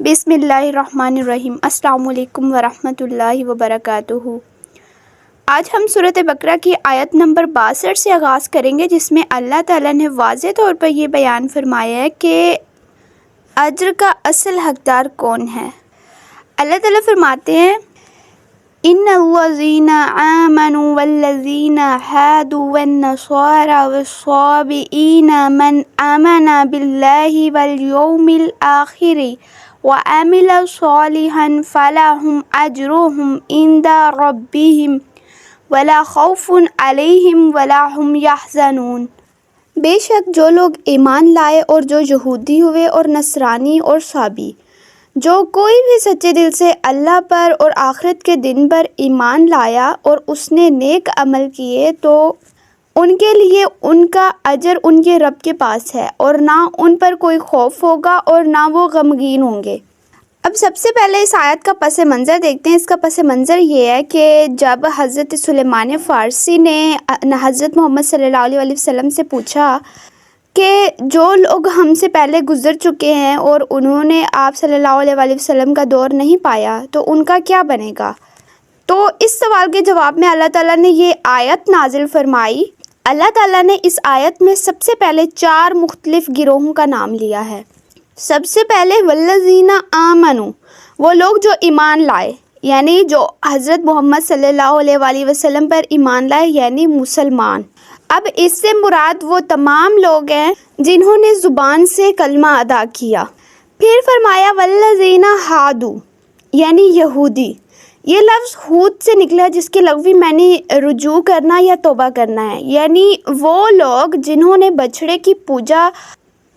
بسم اللہ الرحمن الرحیم۔ السلام علیکم ورحمۃ اللہ وبرکاتہ۔ آج ہم سورۃ بقرہ کی آیت نمبر 62 سے آغاز کریں گے، جس میں اللہ تعالیٰ نے واضح طور پر یہ بیان فرمایا ہے کہ اجر کا اصل حقدار کون ہے۔ اللہ تعالیٰ فرماتے ہیں ان الذین آمنوا والذین ہادوا والنصارى والصابئین من آمن باللہ والیوم الآخر وعمل صالحا فلهم اجرهم عند ربهم ولا خوف علیہم ولا هم يحزنون۔ بے شک جو لوگ ایمان لائے اور جو یہودی ہوئے اور نصرانی اور صابی، جو کوئی بھی سچے دل سے اللہ پر اور آخرت کے دن پر ایمان لایا اور اس نے نیک عمل کیے، تو ان کے لیے ان کا اجر ان کے رب کے پاس ہے، اور نہ ان پر کوئی خوف ہوگا اور نہ وہ غمگین ہوں گے۔ اب سب سے پہلے اس آیت کا پس منظر دیکھتے ہیں۔ اس کا پس منظر یہ ہے کہ جب حضرت سلیمان فارسی نے حضرت محمد صلی اللہ علیہ وسلم سے پوچھا کہ جو لوگ ہم سے پہلے گزر چکے ہیں اور انہوں نے آپ صلی اللہ علیہ وسلم کا دور نہیں پایا، تو ان کا کیا بنے گا؟ تو اس سوال کے جواب میں اللہ تعالیٰ نے یہ آیت نازل فرمائی۔ اللہ تعالیٰ نے اس آیت میں سب سے پہلے 4 مختلف گروہوں کا نام لیا ہے۔ سب سے پہلے والذین آمنوا، وہ لوگ جو ایمان لائے، یعنی جو حضرت محمد صلی اللہ علیہ وسلم پر ایمان لائے، یعنی مسلمان۔ اب اس سے مراد وہ تمام لوگ ہیں جنہوں نے زبان سے کلمہ ادا کیا۔ پھر فرمایا والذین ہادوا، یعنی یہودی۔ یہ لفظ ہود سے نکلا ہے، جس کے لغوی معنی رجوع کرنا یا توبہ کرنا ہے، یعنی وہ لوگ جنہوں نے بچھڑے کی پوجا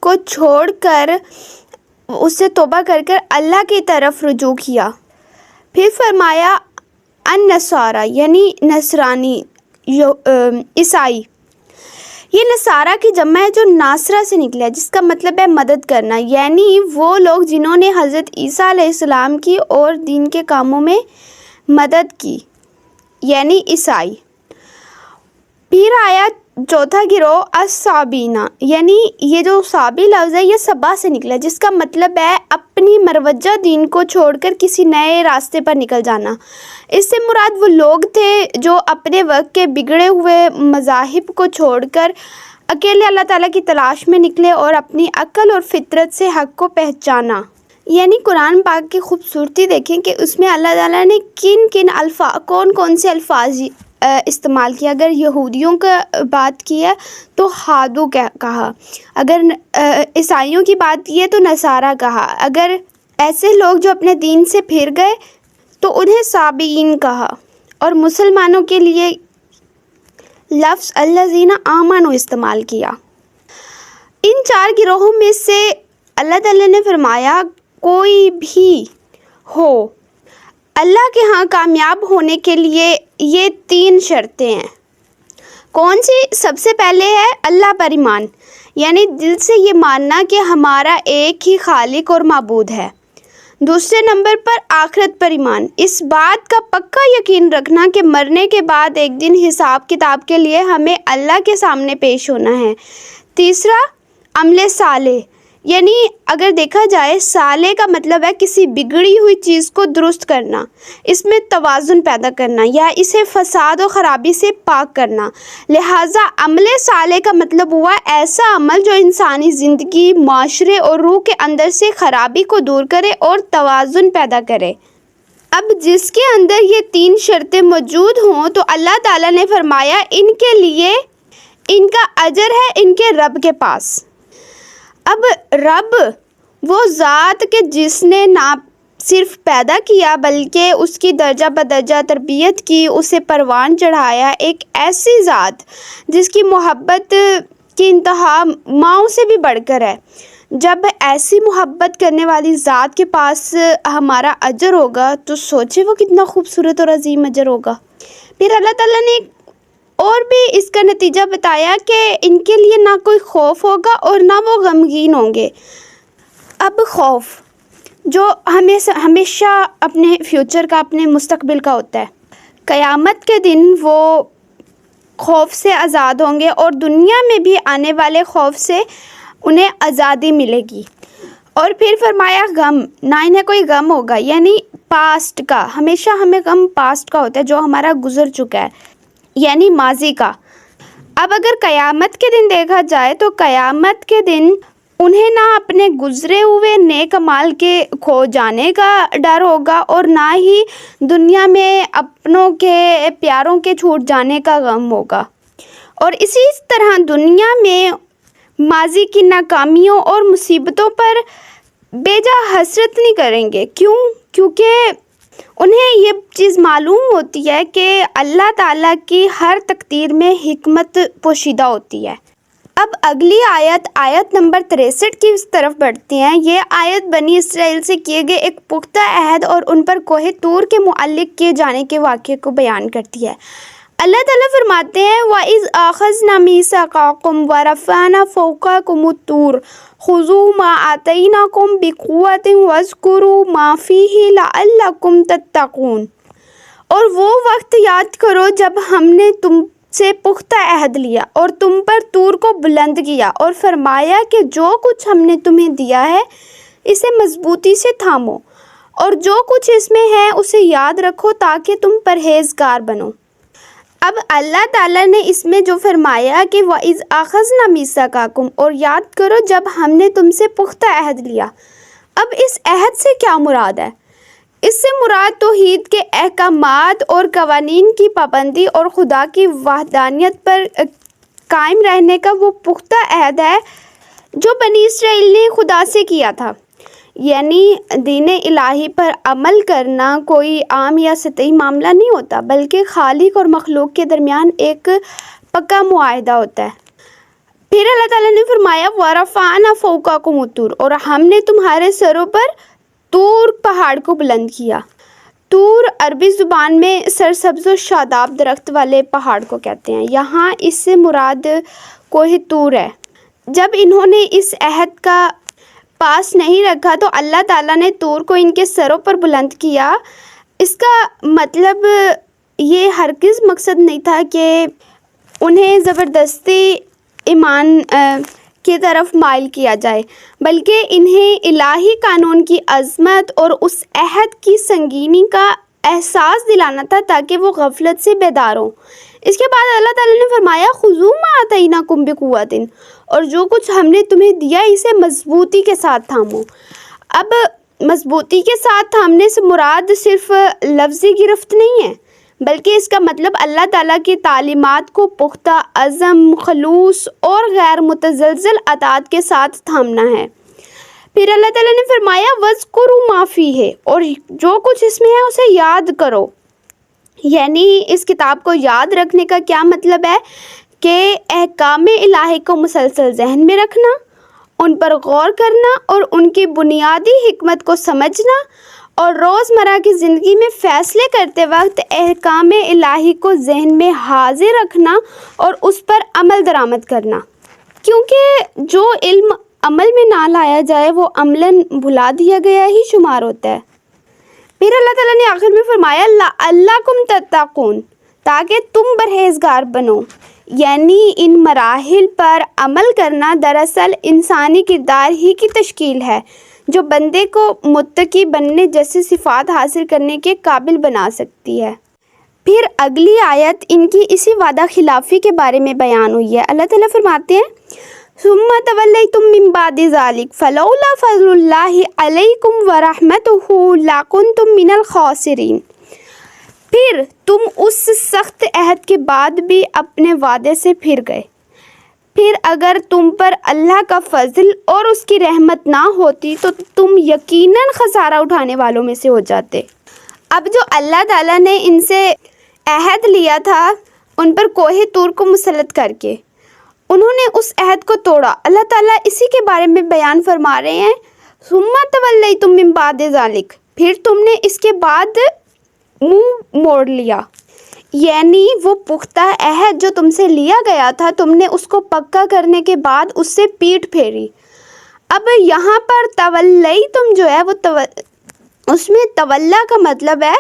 کو چھوڑ کر اس سے توبہ کر اللہ کی طرف رجوع کیا۔ پھر فرمایا النصارى، یعنی نصرانی، عیسائی۔ یہ نصارہ کی جمع ہے جو ناصرہ سے نکلا ہے، جس کا مطلب ہے مدد کرنا، یعنی وہ لوگ جنہوں نے حضرت عیسیٰ علیہ السلام کی اور دین کے کاموں میں مدد کی، یعنی عیسائی۔ پھر آیا چوتھا گروہ الصابین، یعنی یہ جو صابی لفظ ہے یہ صبا سے نکلا ہے، جس کا مطلب ہے اپنی مروجہ دین کو چھوڑ کر کسی نئے راستے پر نکل جانا۔ اس سے مراد وہ لوگ تھے جو اپنے وقت کے بگڑے ہوئے مذاہب کو چھوڑ کر اکیلے اللہ تعالیٰ کی تلاش میں نکلے اور اپنی عقل اور فطرت سے حق کو پہچانا۔ یعنی قرآن پاک کی خوبصورتی دیکھیں کہ اس میں اللہ تعالیٰ نے کون سے الفاظ استعمال کیا۔ اگر یہودیوں کا بات کی ہے تو ہادو کہا، اگر عیسائیوں کی بات کی ہے تو نصارہ کہا، اگر ایسے لوگ جو اپنے دین سے پھر گئے تو انہیں صابئین کہا، اور مسلمانوں کے لیے لفظ الذین آمنوا استعمال کیا۔ ان 4 گروہوں میں سے اللہ تعالیٰ نے فرمایا کوئی بھی ہو، اللہ کے ہاں کامیاب ہونے کے لیے یہ 3 شرطیں ہیں۔ کون سی؟ سب سے پہلے ہے اللہ پر ایمان، یعنی دل سے یہ ماننا کہ ہمارا ایک ہی خالق اور معبود ہے۔ دوسرے نمبر پر آخرت پر ایمان، اس بات کا پکا یقین رکھنا کہ مرنے کے بعد ایک دن حساب کتاب کے لیے ہمیں اللہ کے سامنے پیش ہونا ہے۔ تیسرا عمل صالح، یعنی اگر دیکھا جائے صالح کا مطلب ہے کسی بگڑی ہوئی چیز کو درست کرنا، اس میں توازن پیدا کرنا یا اسے فساد و خرابی سے پاک کرنا۔ لہٰذا عمل صالح کا مطلب ہوا ایسا عمل جو انسانی زندگی، معاشرے اور روح کے اندر سے خرابی کو دور کرے اور توازن پیدا کرے۔ اب جس کے اندر یہ 3 شرطیں موجود ہوں تو اللہ تعالیٰ نے فرمایا ان کے لیے ان کا اجر ہے ان کے رب کے پاس۔ اب رب وہ ذات کہ جس نے نہ صرف پیدا کیا بلکہ اس کی درجہ بدرجہ تربیت کی، اسے پروان چڑھایا، ایک ایسی ذات جس کی محبت کی انتہا ماؤں سے بھی بڑھ کر ہے۔ جب ایسی محبت کرنے والی ذات کے پاس ہمارا اجر ہوگا تو سوچے وہ کتنا خوبصورت اور عظیم اجر ہوگا۔ پھر اللہ تعالیٰ نے اور بھی اس کا نتیجہ بتایا کہ ان کے لیے نہ کوئی خوف ہوگا اور نہ وہ غمگین ہوں گے۔ اب خوف جو ہمیشہ اپنے فیوچر کا، اپنے مستقبل کا ہوتا ہے، قیامت کے دن وہ خوف سے آزاد ہوں گے اور دنیا میں بھی آنے والے خوف سے انہیں آزادی ملے گی۔ اور پھر فرمایا غم، نہ انہیں کوئی غم ہوگا، یعنی پاسٹ کا، ہمیشہ ہمیں غم پاسٹ کا ہوتا ہے جو ہمارا گزر چکا ہے، یعنی ماضی کا۔ اب اگر قیامت کے دن دیکھا جائے تو قیامت کے دن انہیں نہ اپنے گزرے ہوئے نیک اعمال کے کھو جانے کا ڈر ہوگا اور نہ ہی دنیا میں اپنوں کے پیاروں کے چھوٹ جانے کا غم ہوگا، اور اسی طرح دنیا میں ماضی کی ناکامیوں اور مصیبتوں پر بے جا حسرت نہیں کریں گے۔ کیونکہ انہیں یہ چیز معلوم ہوتی ہے کہ اللہ تعالیٰ کی ہر تقدیر میں حکمت پوشیدہ ہوتی ہے۔ اب اگلی آیت نمبر 63 کی طرف بڑھتے ہیں۔ یہ آیت بنی اسرائیل سے کیے گئے ایک پختہ عہد اور ان پر کوہ طور کے معلق کیے جانے کے واقعے کو بیان کرتی ہے۔ اللہ تعالیٰ فرماتے ہیں وَإِذْ أَخَذْنَا مِيثَاقَكُمْ وَرَفَعْنَا فَوْقَكُمُ الطُّورَ خُذُوا مَا آتَيْنَاكُمْ بِقُوَّةٍ وَاذْكُرُوا مَا فِيهِ لَعَلَّكُمْ تَتَّقُونَ، اور وہ وقت یاد کرو جب ہم نے تم سے پختہ عہد لیا اور تم پر طور کو بلند کیا اور فرمایا کہ جو کچھ ہم نے تمہیں دیا ہے اسے مضبوطی سے تھامو، اور جو کچھ اس میں ہے اسے یاد رکھو تاکہ تم پرہیزگار بنو۔ اب اللہ تعالیٰ نے اس میں جو فرمایا کہ وَإِذْ أَخَذْنَا مِيثَاقَكُمْ، اور یاد کرو جب ہم نے تم سے پختہ عہد لیا، اب اس عہد سے کیا مراد ہے؟ اس سے مراد توحید کے احکامات اور قوانین کی پابندی اور خدا کی وحدانیت پر قائم رہنے کا وہ پختہ عہد ہے جو بنی اسرائیل نے خدا سے کیا تھا۔ یعنی دین الہی پر عمل کرنا کوئی عام یا سطحی معاملہ نہیں ہوتا، بلکہ خالق اور مخلوق کے درمیان ایک پکا معاہدہ ہوتا ہے۔ پھر اللہ تعالیٰ نے فرمایا وَرَفَعْنَا فَوْقَكُمُ الطُّورَ، اور ہم نے تمہارے سروں پر طور پہاڑ کو بلند کیا۔ طور عربی زبان میں سرسبز و شاداب درخت والے پہاڑ کو کہتے ہیں، یہاں اس سے مراد کوہ طور ہے۔ جب انہوں نے اس عہد کا پاس نہیں رکھا تو اللہ تعالیٰ نے طور کو ان کے سروں پر بلند کیا۔ اس کا مطلب یہ ہرگز مقصد نہیں تھا کہ انہیں زبردستی ایمان کی طرف مائل کیا جائے، بلکہ انہیں الہی قانون کی عظمت اور اس عہد کی سنگینی کا احساس دلانا تھا تاکہ وہ غفلت سے بیدار ہوں۔ اس کے بعد اللہ تعالیٰ نے فرمایا خُذُوا مَا آتَيْنَاكُمْ بِقُوَّةٍ، اور جو کچھ ہم نے تمہیں دیا اسے مضبوطی کے ساتھ تھامو۔ اب مضبوطی کے ساتھ تھامنے سے مراد صرف لفظی گرفت نہیں ہے، بلکہ اس کا مطلب اللہ تعالیٰ کی تعلیمات کو پختہ عزم، خلوص اور غیر متزلزل اطاعت کے ساتھ تھامنا ہے۔ پھر اللہ تعالیٰ نے فرمایا وَاذْكُرُوا مَا فِيهِ، اور جو کچھ اس میں ہے اسے یاد کرو۔ یعنی اس کتاب کو یاد رکھنے کا کیا مطلب ہے کہ احکام الہی کو مسلسل ذہن میں رکھنا، ان پر غور کرنا اور ان کی بنیادی حکمت کو سمجھنا، اور روزمرہ کی زندگی میں فیصلے کرتے وقت احکام الہی کو ذہن میں حاضر رکھنا اور اس پر عمل درآمد کرنا، کیونکہ جو علم عمل میں نہ لایا جائے وہ عملاً بھلا دیا گیا ہی شمار ہوتا ہے۔ پھر اللہ تعالیٰ نے آخر میں فرمایا لَعَلَّكُمْ تَتَّقُونَ، تاکہ تم پرہیزگار بنو۔ یعنی ان مراحل پر عمل کرنا دراصل انسانی کردار ہی کی تشکیل ہے جو بندے کو متقی بننے جیسی صفات حاصل کرنے کے قابل بنا سکتی ہے۔ پھر اگلی آیت ان کی اسی وعدہ خلافی کے بارے میں بیان ہوئی ہے۔ اللہ تعالیٰ فرماتے ہیں ثُمَّ تَوَلَّيْتُم مِّن بَعْدِ ذَلِكَ فَلَوْلَا فَضْلُ اللَّهِ عَلَيْكُمْ وَرَحْمَتُهُ لَكُنتُم مِّنَ الْخَاسِرِينَ، پھر تم اس سخت عہد کے بعد بھی اپنے وعدے سے پھر گئے، پھر اگر تم پر اللہ کا فضل اور اس کی رحمت نہ ہوتی تو تم یقیناً خسارہ اٹھانے والوں میں سے ہو جاتے۔ اب جو اللہ تعالیٰ نے ان سے عہد لیا تھا ان پر کوہ طور کو مسلط کر کے انہوں نے اس عہد کو توڑا، اللہ تعالیٰ اسی کے بارے میں بیان فرما رہے ہیں ثُمَّ تَوَلَّيْتُم مِّن بَعْدِ ذَلِكَ، پھر تم نے اس کے بعد منہ موڑ لیا۔ یعنی وہ پختہ عہد جو تم سے لیا گیا تھا تم نے اس کو پکا کرنے کے بعد اس سے پیٹھ پھیری۔ اب یہاں پر تولیتم جو ہے وہ اس میں تولا کا مطلب ہے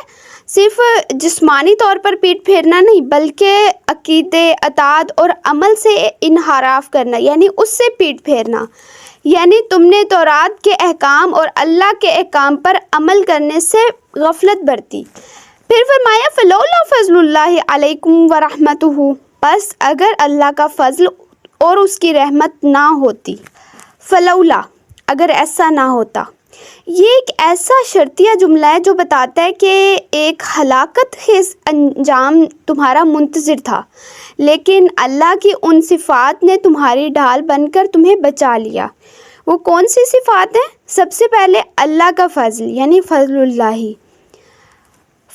صرف جسمانی طور پر پیٹ پھیرنا نہیں، بلکہ عقیدے، اطاعت اور عمل سے انحراف کرنا، یعنی اس سے پیٹ پھیرنا۔ یعنی تم نے تورات کے احکام اور اللہ کے احکام پر عمل کرنے سے غفلت برتی۔ پھر فرمایا فلولا فضل اللہ علیکم ورحمتہ، پس اگر اللہ کا فضل اور اس کی رحمت نہ ہوتی، فلولا اگر ایسا نہ ہوتا، یہ ایک ایسا شرطیہ جملہ ہے جو بتاتا ہے کہ ایک ہلاکت خیز انجام تمہارا منتظر تھا، لیکن اللہ کی ان صفات نے تمہاری ڈھال بن کر تمہیں بچا لیا۔ وہ کون سی صفات ہیں؟ سب سے پہلے اللہ کا فضل یعنی فضل اللہ۔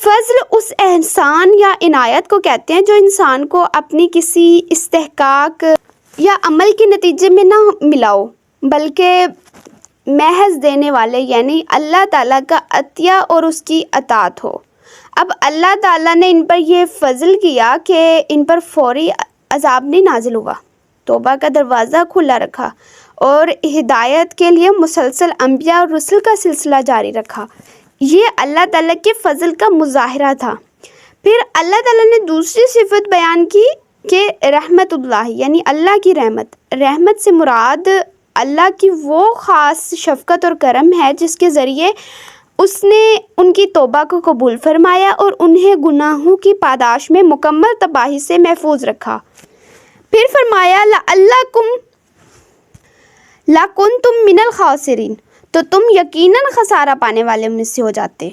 فضل اس احسان یا عنایت کو کہتے ہیں جو انسان کو اپنی کسی استحقاق یا عمل کے نتیجے میں نہ ملا ہو، بلکہ محض دینے والے یعنی اللہ تعالیٰ کا عطیہ اور اس کی اطاعت ہو۔ اب اللہ تعالیٰ نے ان پر یہ فضل کیا کہ ان پر فوری عذاب نہیں نازل ہوا، توبہ کا دروازہ کھلا رکھا اور ہدایت کے لیے مسلسل انبیاء اور رسل کا سلسلہ جاری رکھا۔ یہ اللہ تعالیٰ کے فضل کا مظاہرہ تھا۔ پھر اللہ تعالیٰ نے دوسری صفت بیان کی کہ رحمت اللہ یعنی اللہ کی رحمت۔ رحمت سے مراد اللہ کی وہ خاص شفقت اور کرم ہے جس کے ذریعے اس نے ان کی توبہ کو قبول فرمایا اور انہیں گناہوں کی پاداش میں مکمل تباہی سے محفوظ رکھا۔ پھر فرمایا لَكُنْتُم مِّنَ الْخَاسِرِينَ، تو تم یقیناً خسارہ پانے والے میں سے ہو جاتے۔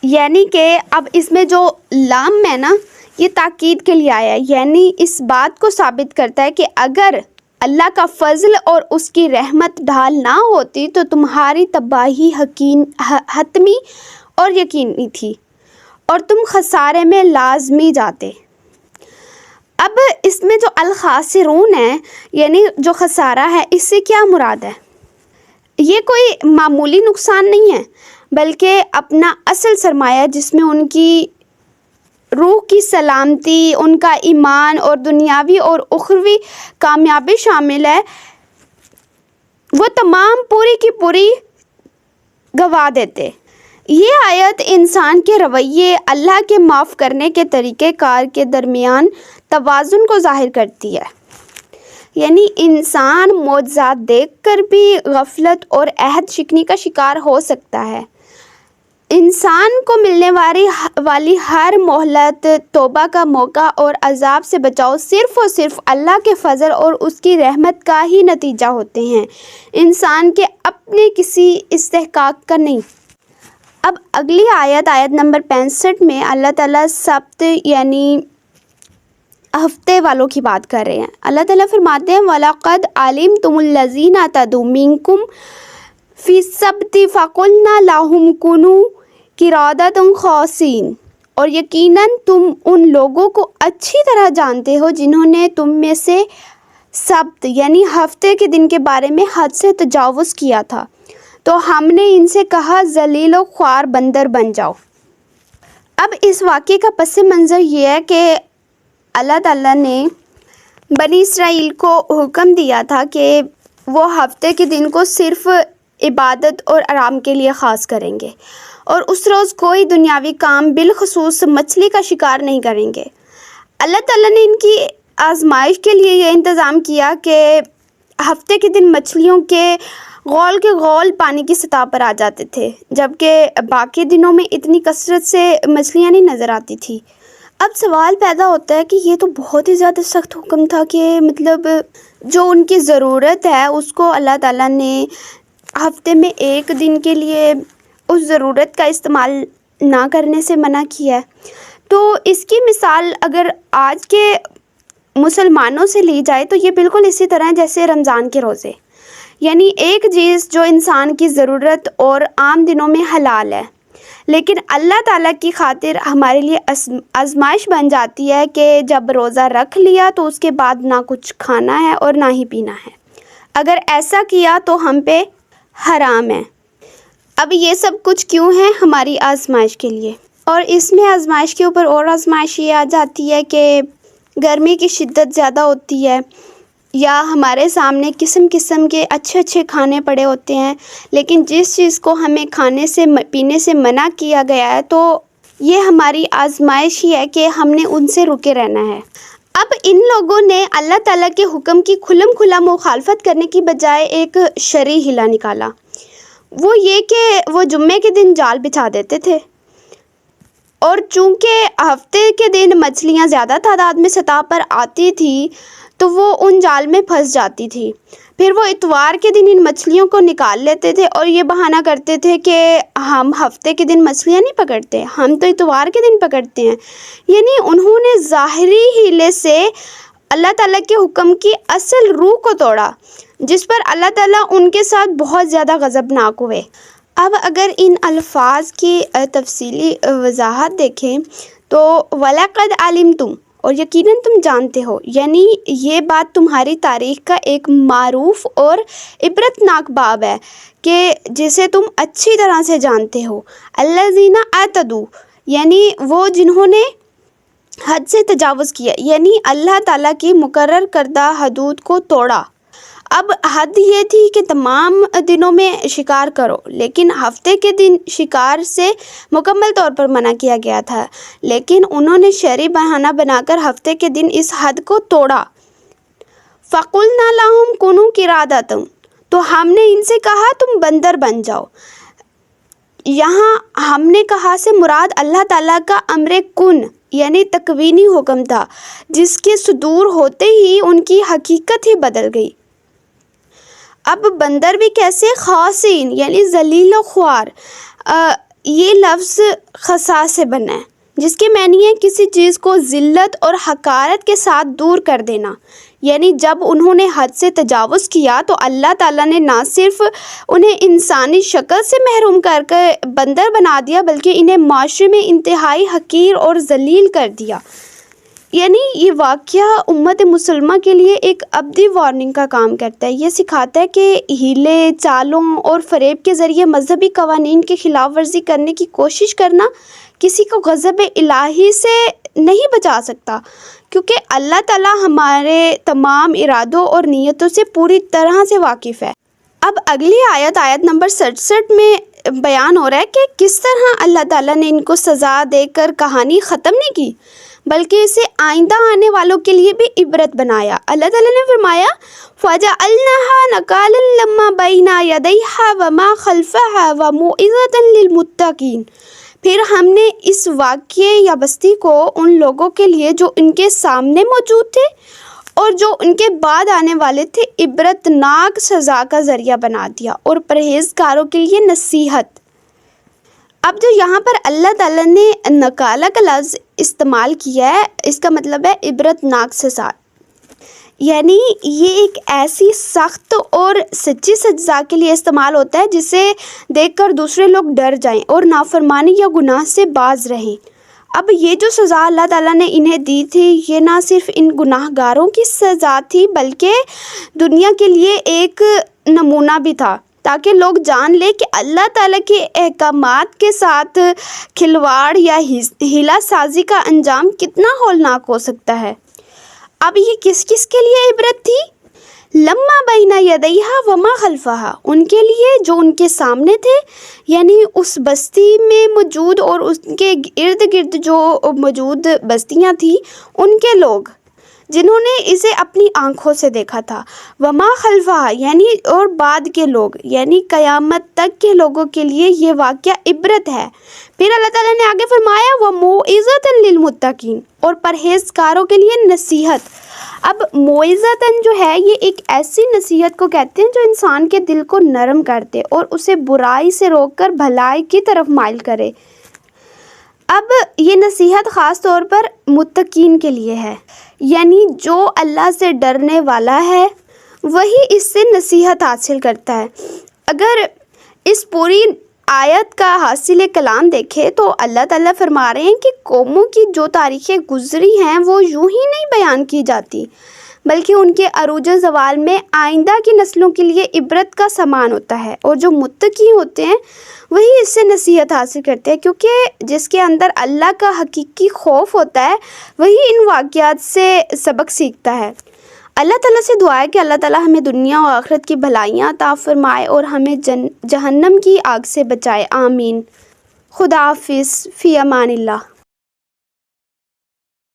یعنی کہ اب اس میں جو لام ہے نا، یہ تاکید کے لیے آیا ہے، یعنی اس بات کو ثابت کرتا ہے کہ اگر اللہ کا فضل اور اس کی رحمت ڈھال نہ ہوتی تو تمہاری تباہی حتمی اور یقینی تھی اور تم خسارے میں لازمی جاتے۔ اب اس میں جو الخاسرون ہے یعنی جو خسارہ ہے، اس سے کیا مراد ہے؟ یہ کوئی معمولی نقصان نہیں ہے، بلکہ اپنا اصل سرمایہ جس میں ان کی روح کی سلامتی، ان کا ایمان اور دنیاوی اور اخروی کامیابی شامل ہے، وہ تمام پوری کی پوری گوا دیتے۔ یہ آیت انسان کے رویے، اللہ کے معاف کرنے کے طریقہ کار کے درمیان توازن کو ظاہر کرتی ہے۔ یعنی انسان معجزات دیکھ کر بھی غفلت اور عہد شکنی کا شکار ہو سکتا ہے۔ انسان کو ملنے والی ہر مہلت، توبہ کا موقع اور عذاب سے بچاؤ صرف اور صرف اللہ کے فضل اور اس کی رحمت کا ہی نتیجہ ہوتے ہیں، انسان کے اپنے کسی استحقاق کا نہیں۔ اب اگلی آیت نمبر 65 میں اللہ تعالیٰ سبت یعنی ہفتے والوں کی بات کر رہے ہیں۔ اللہ تعالیٰ فرماتے ہیں وَلَقَدْ عَلِمْتُمُ الَّذِينَ اعْتَدُوا مِنْكُمْ فِي السَّبْتِ فَقُلْنَا لَهُمْ كُونُوا قِرَادَةً خَاسِئِينَ، اور یقیناً تم ان لوگوں کو اچھی طرح جانتے ہو جنہوں نے تم میں سے سبت یعنی ہفتے کے دن کے بارے میں حد سے تجاوز کیا تھا، تو ہم نے ان سے کہا ذلیل و خوار بندر بن جاؤ۔ اب اس واقعے کا پس منظر یہ ہے کہ اللہ تعالیٰ نے بنی اسرائیل کو حکم دیا تھا کہ وہ ہفتے کے دن کو صرف عبادت اور آرام کے لیے خاص کریں گے اور اس روز کوئی دنیاوی کام بالخصوص مچھلی کا شکار نہیں کریں گے۔ اللہ تعالیٰ نے ان کی آزمائش کے لیے یہ انتظام کیا کہ ہفتے کے دن مچھلیوں کے غول پانی کی سطح پر آ جاتے تھے، جبکہ باقی دنوں میں اتنی کثرت سے مچھلیاں نہیں نظر آتی تھی۔ اب سوال پیدا ہوتا ہے کہ یہ تو بہت ہی زیادہ سخت حکم تھا کہ مطلب جو ان کی ضرورت ہے اس کو اللہ تعالیٰ نے ہفتے میں ایک دن کے لیے اس ضرورت کا استعمال نہ کرنے سے منع کیا ہے۔ تو اس کی مثال اگر آج کے مسلمانوں سے لی جائے تو یہ بالکل اسی طرح ہے جیسے رمضان کے روزے، یعنی ایک چیز جو انسان کی ضرورت اور عام دنوں میں حلال ہے، لیکن اللہ تعالیٰ کی خاطر ہمارے لیے آزمائش بن جاتی ہے کہ جب روزہ رکھ لیا تو اس کے بعد نہ کچھ کھانا ہے اور نہ ہی پینا ہے، اگر ایسا کیا تو ہم پہ حرام ہے۔ اب یہ سب کچھ کیوں ہے؟ ہماری آزمائش کے لیے، اور اس میں آزمائش کے اوپر اور آزمائش یہ آ جاتی ہے کہ گرمی کی شدت زیادہ ہوتی ہے یا ہمارے سامنے قسم قسم کے اچھے اچھے کھانے پڑے ہوتے ہیں، لیکن جس چیز کو ہمیں کھانے سے پینے سے منع کیا گیا ہے تو یہ ہماری آزمائش ہی ہے کہ ہم نے ان سے رکے رہنا ہے۔ اب ان لوگوں نے اللہ تعالیٰ کے حکم کی کھلم کھلا مخالفت کرنے کی بجائے ایک شرعی حیلہ نکالا، وہ یہ کہ وہ جمعے کے دن جال بچھا دیتے تھے، اور چونکہ ہفتے کے دن مچھلیاں زیادہ تعداد میں سطح پر آتی تھی تو وہ ان جال میں پھنس جاتی تھی۔ پھر وہ اتوار کے دن ان مچھلیوں کو نکال لیتے تھے اور یہ بہانہ کرتے تھے کہ ہم ہفتے کے دن مچھلیاں نہیں پکڑتے، ہم تو اتوار کے دن پکڑتے ہیں۔ یعنی انہوں نے ظاہری ہیلے سے اللہ تعالیٰ کے حکم کی اصل روح کو توڑا، جس پر اللہ تعالیٰ ان کے ساتھ بہت زیادہ غضبناک ہوئے۔ اب اگر ان الفاظ کی تفصیلی وضاحت دیکھیں تو وَلَقَدْ عَلِمْتُمْ، اور یقیناً تم جانتے ہو، یعنی یہ بات تمہاری تاریخ کا ایک معروف اور عبرتناک باب ہے کہ جسے تم اچھی طرح سے جانتے ہو۔ الذین اعتدوا، یعنی وہ جنہوں نے حد سے تجاوز کیا، یعنی اللہ تعالیٰ کی مقرر کردہ حدود کو توڑا۔ اب حد یہ تھی کہ تمام دنوں میں شکار کرو، لیکن ہفتے کے دن شکار سے مکمل طور پر منع کیا گیا تھا، لیکن انہوں نے شرعی بہانہ بنا کر ہفتے کے دن اس حد کو توڑا۔ فَقُلْنَا لَهُمْ كُونُوا قِرَادَةً، تو ہم نے ان سے کہا تم بندر بن جاؤ۔ یہاں ہم نے کہا سے مراد اللہ تعالیٰ کا امر کن یعنی تکوینی حکم تھا، جس کے صدور ہوتے ہی ان کی حقیقت ہی بدل گئی۔ اب بندر بھی کیسے؟ خاصین یعنی ذلیل و خوار، یہ لفظ خسا سے بنا ہے، جس کے معنی ہے کسی چیز کو ذلت اور حقارت کے ساتھ دور کر دینا۔ یعنی جب انہوں نے حد سے تجاوز کیا تو اللہ تعالیٰ نے نہ صرف انہیں انسانی شکل سے محروم کر کے بندر بنا دیا، بلکہ انہیں معاشرے میں انتہائی حقیر اور ذلیل کر دیا۔ یعنی یہ واقعہ امت مسلمہ کے لیے ایک ابدی وارننگ کا کام کرتا ہے۔ یہ سکھاتا ہے کہ ہیلے، چالوں اور فریب کے ذریعے مذہبی قوانین کی خلاف ورزی کرنے کی کوشش کرنا کسی کو غضب الہی سے نہیں بچا سکتا، کیونکہ اللہ تعالیٰ ہمارے تمام ارادوں اور نیتوں سے پوری طرح سے واقف ہے۔ اب اگلی آیت نمبر 67 میں بیان ہو رہا ہے کہ کس طرح اللہ تعالیٰ نے ان کو سزا دے کر کہانی ختم نہیں کی، بلکہ اسے آئندہ آنے والوں کے لیے بھی عبرت بنایا۔ اللہ تعالیٰ نے فرمایا فَجَعَلْنَاهَا نَكَالًا لِمَّا بَيْنَ يَدَيْهَا وَمَا خَلْفَهَا وَمَوْعِظَةً لِلْمُتَّقِينَ، پھر ہم نے اس واقعے یا بستی کو ان لوگوں کے لیے جو ان کے سامنے موجود تھے اور جو ان کے بعد آنے والے تھے عبرتناک سزا کا ذریعہ بنا دیا اور پرہیزگاروں کے لیے نصیحت۔ اب جو یہاں پر اللہ تعالیٰ نے نکالا کا لفظ استعمال کیا ہے، اس کا مطلب ہے عبرتناک سزا، یعنی یہ ایک ایسی سخت اور سچی سزا کے لیے استعمال ہوتا ہے جسے دیکھ کر دوسرے لوگ ڈر جائیں اور نافرمانی یا گناہ سے باز رہیں۔ اب یہ جو سزا اللہ تعالیٰ نے انہیں دی تھی، یہ نہ صرف ان گناہ گاروں کی سزا تھی بلکہ دنیا کے لیے ایک نمونہ بھی تھا، تاکہ لوگ جان لیں کہ اللہ تعالیٰ کے احکامات کے ساتھ کھلواڑ یا ہیلہ سازی کا انجام کتنا ہولناک ہو سکتا ہے۔ اب یہ کس کس کے لیے عبرت تھی؟ لما بین یدیہا وما خلفہا، ان کے لیے جو ان کے سامنے تھے، یعنی اس بستی میں موجود اور ان کے ارد گرد جو موجود بستیاں تھیں ان کے لوگ جنہوں نے اسے اپنی آنکھوں سے دیکھا تھا، وما خلفہا یعنی اور بعد کے لوگ، یعنی قیامت تک کے لوگوں کے لیے یہ واقعہ عبرت ہے۔ پھر اللہ تعالیٰ نے آگے فرمایا وَمَوْعِظَةً لِلْمُتَّقِينَ، اور پرہیزگاروں کے لیے نصیحت۔ اب موعظتاً جو ہے یہ ایک ایسی نصیحت کو کہتے ہیں جو انسان کے دل کو نرم کر دے اور اسے برائی سے روک کر بھلائی کی طرف مائل کرے۔ اب یہ نصیحت خاص طور پر متقین کے لیے ہے، یعنی جو اللہ سے ڈرنے والا ہے وہی اس سے نصیحت حاصل کرتا ہے۔ اگر اس پوری آیت کا حاصل کلام دیکھے تو اللہ تعالیٰ فرما رہے ہیں کہ قوموں کی جو تاریخیں گزری ہیں وہ یوں ہی نہیں بیان کی جاتی، بلکہ ان کے عروج زوال میں آئندہ کی نسلوں کے لیے عبرت کا سامان ہوتا ہے، اور جو متقی ہوتے ہیں وہی اس سے نصیحت حاصل کرتے ہیں، کیونکہ جس کے اندر اللہ کا حقیقی خوف ہوتا ہے وہی ان واقعات سے سبق سیکھتا ہے۔ اللہ تعالیٰ سے دعا ہے کہ اللہ تعالیٰ ہمیں دنیا و آخرت کی بھلائیاں عطا فرمائے اور ہمیں جہنم کی آگ سے بچائے، آمین۔ خدا حافظ، فی امان اللہ۔